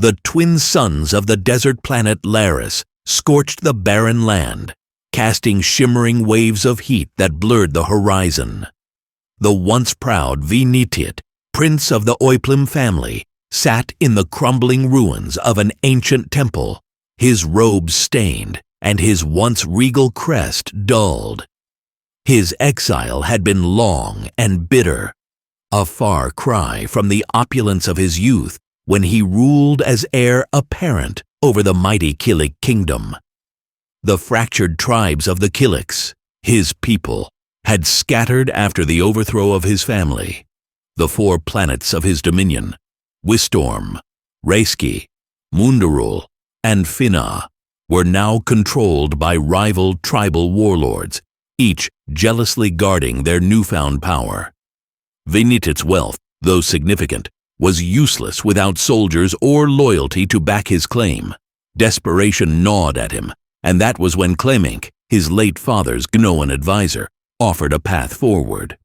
The twin suns of the desert planet Laris scorched the barren land, casting shimmering waves of heat that blurred the horizon. The once proud Venitit, prince of the Oiplim family, sat in the crumbling ruins of an ancient temple, his robes stained and his once regal crest dulled. His exile had been long and bitter, a far cry from the opulence of his youth when he ruled as heir apparent over the mighty Killik kingdom. The fractured tribes of the Killiks, his people, had scattered after the overthrow of his family. The 4 planets of his dominion, Wistorm, Reiski, Mundarul, and Finna, were now controlled by rival tribal warlords, each jealously guarding their newfound power. Venitit's wealth, though significant, was useless without soldiers or loyalty to back his claim. Desperation gnawed at him, and that was when Clemink, his late father's Gnoan advisor, offered a path forward.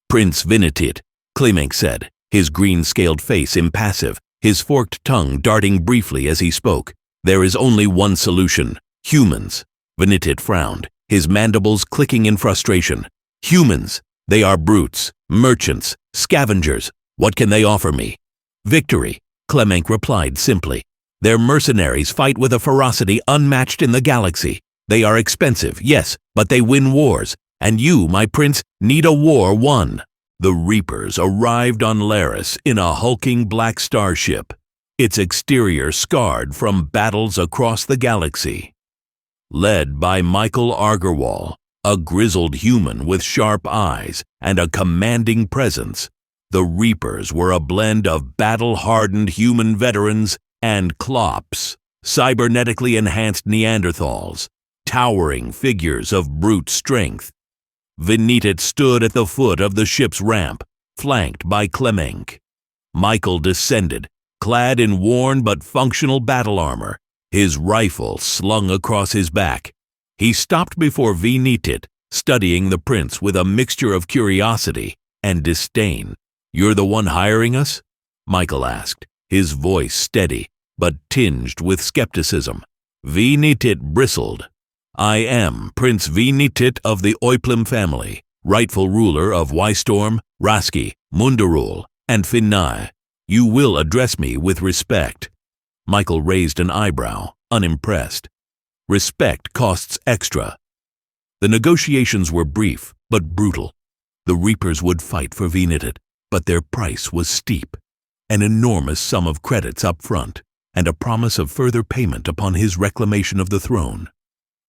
"Prince Venitit," Clemink said, his green-scaled face impassive, his forked tongue darting briefly as he spoke. "There is only one solution: humans." Venitit frowned, his mandibles clicking in frustration. "Humans! They are brutes, merchants, scavengers. What can they offer me?" "Victory," Clemink replied simply. "Their mercenaries fight with a ferocity unmatched in the galaxy. They are expensive, yes, but they win wars, and you, my prince, need a war won." The Reapers arrived on Laris in a hulking black starship, its exterior scarred from battles across the galaxy. Led by Michael Argerwall, a grizzled human with sharp eyes and a commanding presence, the Reapers were a blend of battle-hardened human veterans and Klops, cybernetically enhanced Neanderthals, towering figures of brute strength. Venitit stood at the foot of the ship's ramp, flanked by Clemink. Michael descended, clad in worn but functional battle armor, his rifle slung across his back. He stopped before Venitit, studying the prince with a mixture of curiosity and disdain. "You're the one hiring us?" Michael asked, his voice steady but tinged with skepticism. Venitit bristled. "I am Prince Venitit of the Oiplim family, rightful ruler of Wistorm, Raski, Mundarul, and Finnae. You will address me with respect." Michael raised an eyebrow, unimpressed. "Respect costs extra." The negotiations were brief but brutal. The Reapers would fight for Venitit, but their price was steep. An enormous sum of credits up front, and a promise of further payment upon his reclamation of the throne.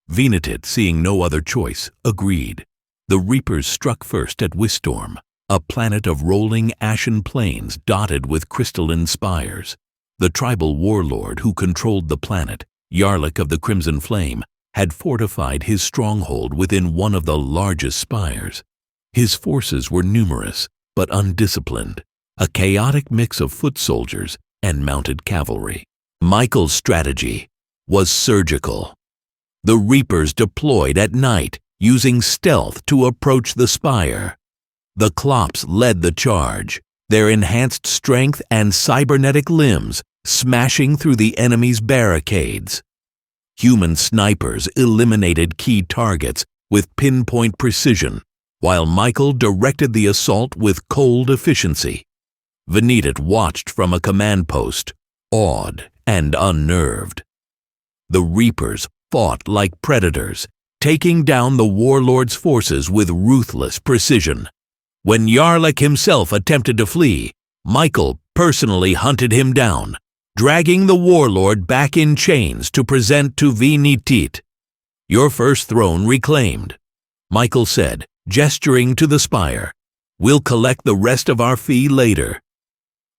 Venitit, seeing no other choice, agreed. The Reapers struck first at Wistorm, a planet of rolling ashen plains dotted with crystalline spires. The tribal warlord who controlled the planet, Yarlik of the Crimson Flame, had fortified his stronghold within one of the largest spires. His forces were numerous but undisciplined, a chaotic mix of foot soldiers and mounted cavalry. Michael's strategy was surgical. The Reapers deployed at night, using stealth to approach the spire. The Klops led the charge, their enhanced strength and cybernetic limbs smashing through the enemy's barricades. Human snipers eliminated key targets with pinpoint precision, while Michael directed the assault with cold efficiency. Venitit watched from a command post, awed and unnerved. The Reapers fought like predators, taking down the warlord's forces with ruthless precision. When Yarlik himself attempted to flee, Michael personally hunted him down, dragging the warlord back in chains to present to Venitit. "Your first throne reclaimed," Michael said, gesturing to the spire. "We'll collect the rest of our fee later."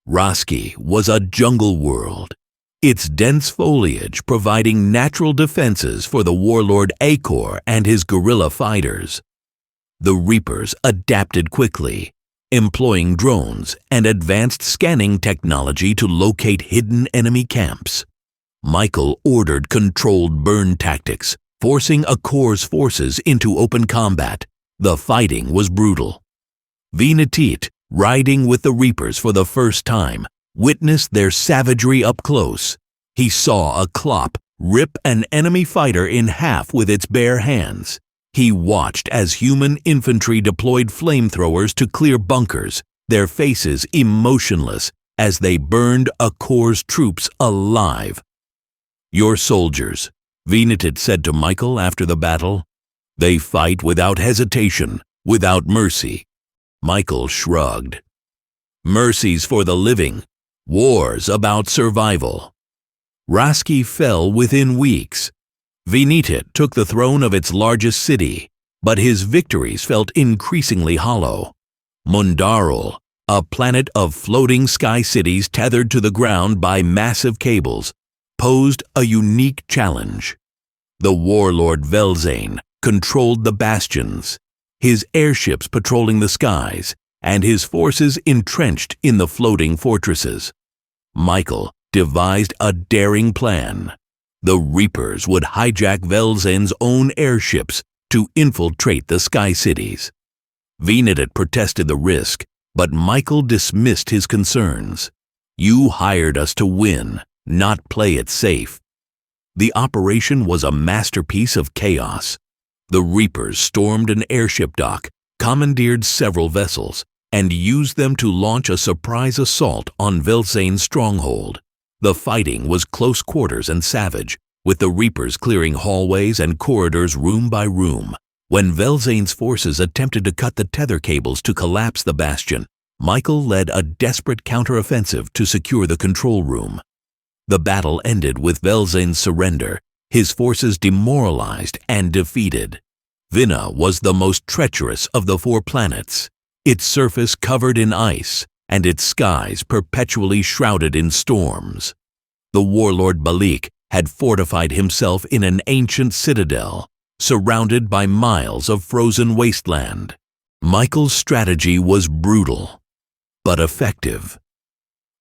Raski was a jungle world, its dense foliage providing natural defenses for the warlord Acor and his guerrilla fighters. The Reapers adapted quickly, employing drones and advanced scanning technology to locate hidden enemy camps. Michael ordered controlled burn tactics, forcing Acor's forces into open combat. The fighting was brutal. Venitit, riding with the Reapers for the first time, witnessed their savagery up close. He saw a Klop rip an enemy fighter in half with its bare hands. He watched as human infantry deployed flamethrowers to clear bunkers, their faces emotionless as they burned a corps' troops alive. "Your soldiers," Venetit said to Michael after the battle. "They fight without hesitation, without mercy." Michael shrugged. "Mercy's for the living. War's about survival." Raski fell within weeks. Venetit took the throne of its largest city, but his victories felt increasingly hollow. Mundarul, a planet of floating sky cities tethered to the ground by massive cables, posed a unique challenge. The warlord Velzane controlled the bastions, his airships patrolling the skies, and his forces entrenched in the floating fortresses. Michael devised a daring plan. The Reapers would hijack Velzane's own airships to infiltrate the sky cities. Venetit protested the risk, but Michael dismissed his concerns. "You hired us to win, not play it safe." The operation was a masterpiece of chaos. The Reapers stormed an airship dock, commandeered several vessels, and used them to launch a surprise assault on Velzane's stronghold. The fighting was close quarters and savage, with the Reapers clearing hallways and corridors room by room. When Velzane's forces attempted to cut the tether cables to collapse the bastion, Michael led a desperate counteroffensive to secure the control room. The battle ended with Velzane's surrender, his forces demoralized and defeated. Vina was the most treacherous of the 4 planets, its surface covered in ice and its skies perpetually shrouded in storms. The warlord Balik had fortified himself in an ancient citadel, surrounded by miles of frozen wasteland. Michael's strategy was brutal, but effective.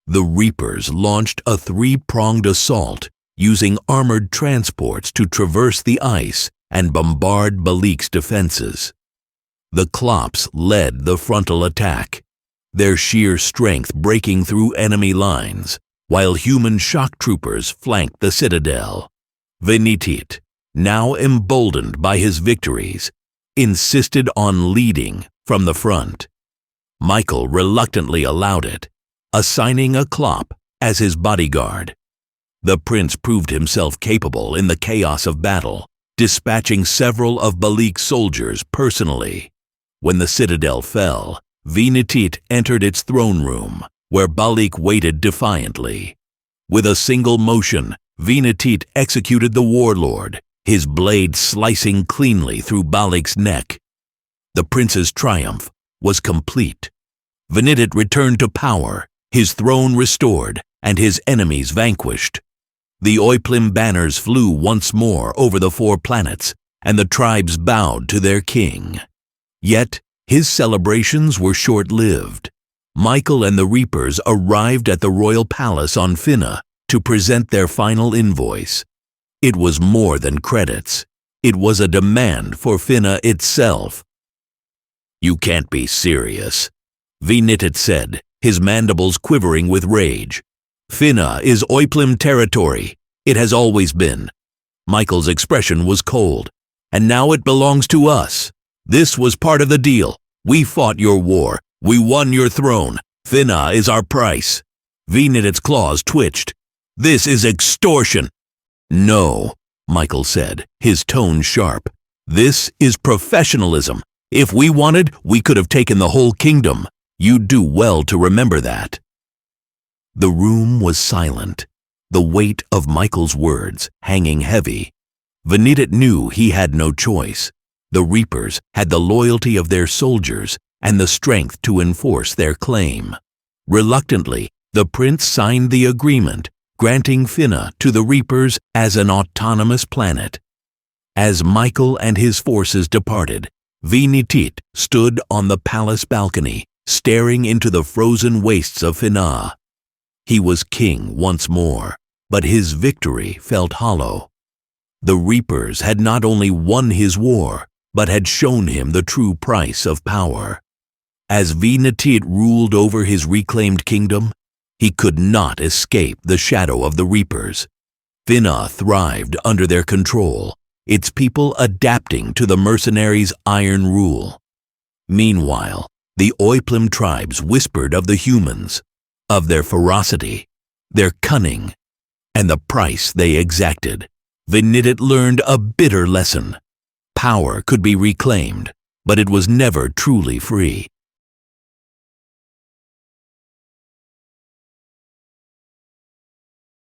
The Reapers launched a 3-pronged assault, using armored transports to traverse the ice and bombard Balik's defenses. The Klops led the frontal attack, their sheer strength breaking through enemy lines, while human shock troopers flanked the citadel. Venetit, now emboldened by his victories, insisted on leading from the front. Michael reluctantly allowed it, assigning a Klop as his bodyguard. The prince proved himself capable in the chaos of battle, dispatching several of Balik's soldiers personally. When the citadel fell, Venetit entered its throne room, where Balik waited defiantly. With a single motion, Venetit executed the warlord, his blade slicing cleanly through Balik's neck. The prince's triumph was complete. Venetit returned to power, his throne restored, and his enemies vanquished. The Oiplim banners flew once more over the 4 planets, and the tribes bowed to their king. Yet, his celebrations were short-lived. Michael and the Reapers arrived at the royal palace on Finna to present their final invoice. It was more than credits. It was a demand for Finna itself. "You can't be serious," Venetit said, his mandibles quivering with rage. "Finna is Oiplim territory. It has always been." Michael's expression was cold. "And now it belongs to us. This was part of the deal. We fought your war. We won your throne. Finna is our price." Venetit's claws twitched. "This is extortion." "No," Michael said, his tone sharp. "This is professionalism. If we wanted, we could have taken the whole kingdom. You'd do well to remember that." The room was silent, the weight of Michael's words hanging heavy. Venetit knew he had no choice. The Reapers had the loyalty of their soldiers and the strength to enforce their claim. Reluctantly, the prince signed the agreement, granting Finna to the Reapers as an autonomous planet. As Michael and his forces departed, Venetit stood on the palace balcony, staring into the frozen wastes of Finna. He was king once more, but his victory felt hollow. The Reapers had not only won his war, but had shown him the true price of power. As Venetit ruled over his reclaimed kingdom, He could not escape the shadow of the Reapers. Finna thrived under their control, its people adapting to the mercenaries' iron rule. Meanwhile, the Oiplim tribes whispered of the humans, of their ferocity, their cunning, and the price they exacted. Venidit learned a bitter lesson. Power could be reclaimed, but it was never truly free.